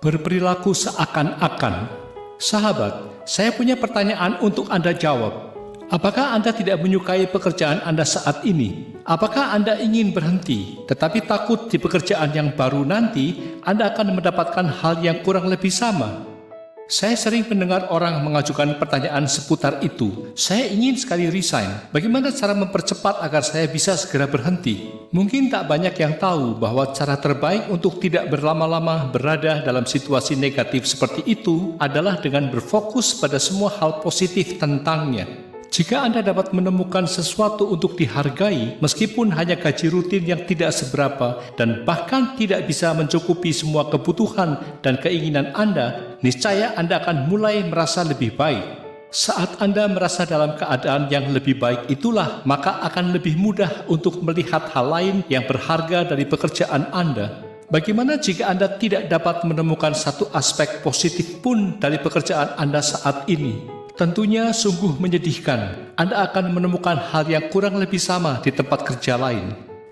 Berperilaku seakan-akan. Sahabat, saya punya pertanyaan untuk Anda jawab. Apakah Anda tidak menyukai pekerjaan Anda saat ini? Apakah Anda ingin berhenti, tetapi takut di pekerjaan yang baru nanti Anda akan mendapatkan hal yang kurang lebih sama? Saya sering mendengar orang mengajukan pertanyaan seputar itu. Saya ingin sekali resign. Bagaimana cara mempercepat agar saya bisa segera berhenti? Mungkin tak banyak yang tahu bahwa cara terbaik untuk tidak berlama-lama berada dalam situasi negatif seperti itu adalah dengan berfokus pada semua hal positif tentangnya. Jika Anda dapat menemukan sesuatu untuk dihargai, meskipun hanya gaji rutin yang tidak seberapa dan bahkan tidak bisa mencukupi semua kebutuhan dan keinginan Anda, niscaya Anda akan mulai merasa lebih baik. Saat Anda merasa dalam keadaan yang lebih baik itulah, maka akan lebih mudah untuk melihat hal lain yang berharga dari pekerjaan Anda. Bagaimana jika Anda tidak dapat menemukan satu aspek positif pun dari pekerjaan Anda saat ini? Tentunya sungguh menyedihkan. Anda akan menemukan hal yang kurang lebih sama di tempat kerja lain.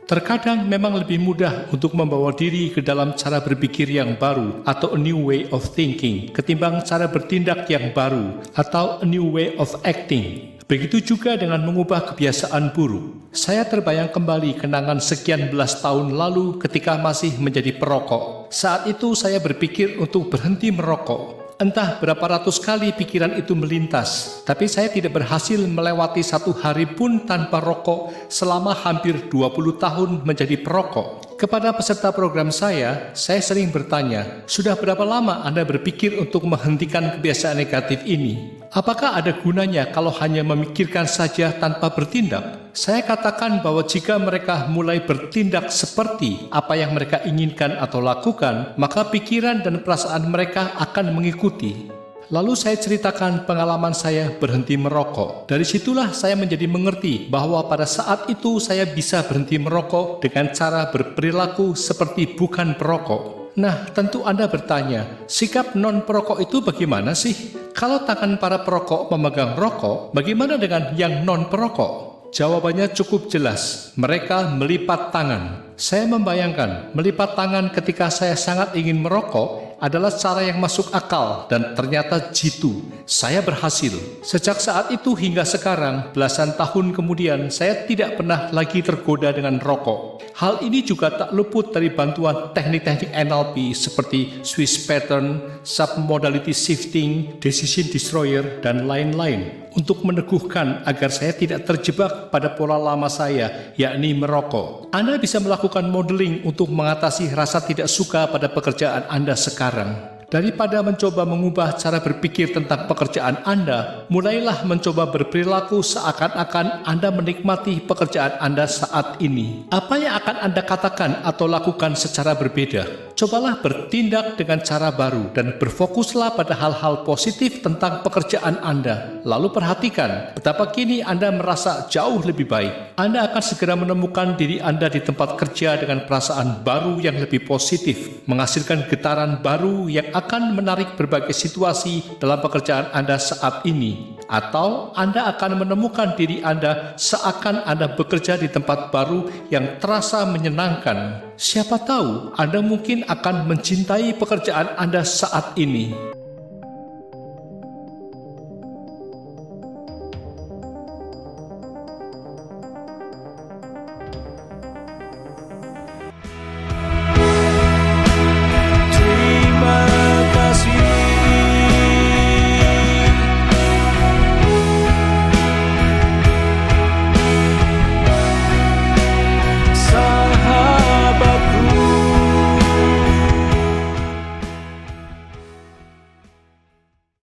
Terkadang memang lebih mudah untuk membawa diri ke dalam cara berpikir yang baru atau a new way of thinking ketimbang cara bertindak yang baru atau a new way of acting. Begitu juga dengan mengubah kebiasaan buruk. Saya terbayang kembali kenangan sekian belas tahun lalu ketika masih menjadi perokok. Saat itu saya berpikir untuk berhenti merokok. Entah berapa ratus kali pikiran itu melintas, tapi saya tidak berhasil melewati satu hari pun tanpa rokok selama hampir 20 tahun menjadi perokok. Kepada peserta program saya sering bertanya, sudah berapa lama Anda berpikir untuk menghentikan kebiasaan negatif ini? Apakah ada gunanya kalau hanya memikirkan saja tanpa bertindak? Saya katakan bahwa jika mereka mulai bertindak seperti apa yang mereka inginkan atau lakukan, maka pikiran dan perasaan mereka akan mengikuti. Lalu saya ceritakan pengalaman saya berhenti merokok. Dari situlah saya menjadi mengerti bahwa pada saat itu saya bisa berhenti merokok dengan cara berperilaku seperti bukan perokok. Nah, tentu Anda bertanya, sikap non-perokok itu bagaimana sih? Kalau tangan para perokok memegang rokok, bagaimana dengan yang non-perokok? Jawabannya cukup jelas, mereka melipat tangan. Saya membayangkan, melipat tangan ketika saya sangat ingin merokok adalah cara yang masuk akal dan ternyata jitu. Saya berhasil. Sejak saat itu hingga sekarang, belasan tahun kemudian, saya tidak pernah lagi tergoda dengan rokok. Hal ini juga tak luput dari bantuan teknik-teknik NLP seperti Swiss Pattern, Submodality Shifting, Decision Destroyer, dan lain-lain untuk meneguhkan agar saya tidak terjebak pada pola lama saya, yakni merokok. Anda bisa melakukan modeling untuk mengatasi rasa tidak suka pada pekerjaan Anda sekarang. Daripada mencoba mengubah cara berpikir tentang pekerjaan Anda, mulailah mencoba berperilaku seakan-akan Anda menikmati pekerjaan Anda saat ini. Apa yang akan Anda katakan atau lakukan secara berbeda? Cobalah bertindak dengan cara baru dan berfokuslah pada hal-hal positif tentang pekerjaan Anda. Lalu perhatikan betapa kini Anda merasa jauh lebih baik. Anda akan segera menemukan diri Anda di tempat kerja dengan perasaan baru yang lebih positif, menghasilkan getaran baru yang akan menarik berbagai situasi dalam pekerjaan Anda saat ini. Atau Anda akan menemukan diri Anda seakan Anda bekerja di tempat baru yang terasa menyenangkan. Siapa tahu Anda mungkin akan mencintai pekerjaan Anda saat ini.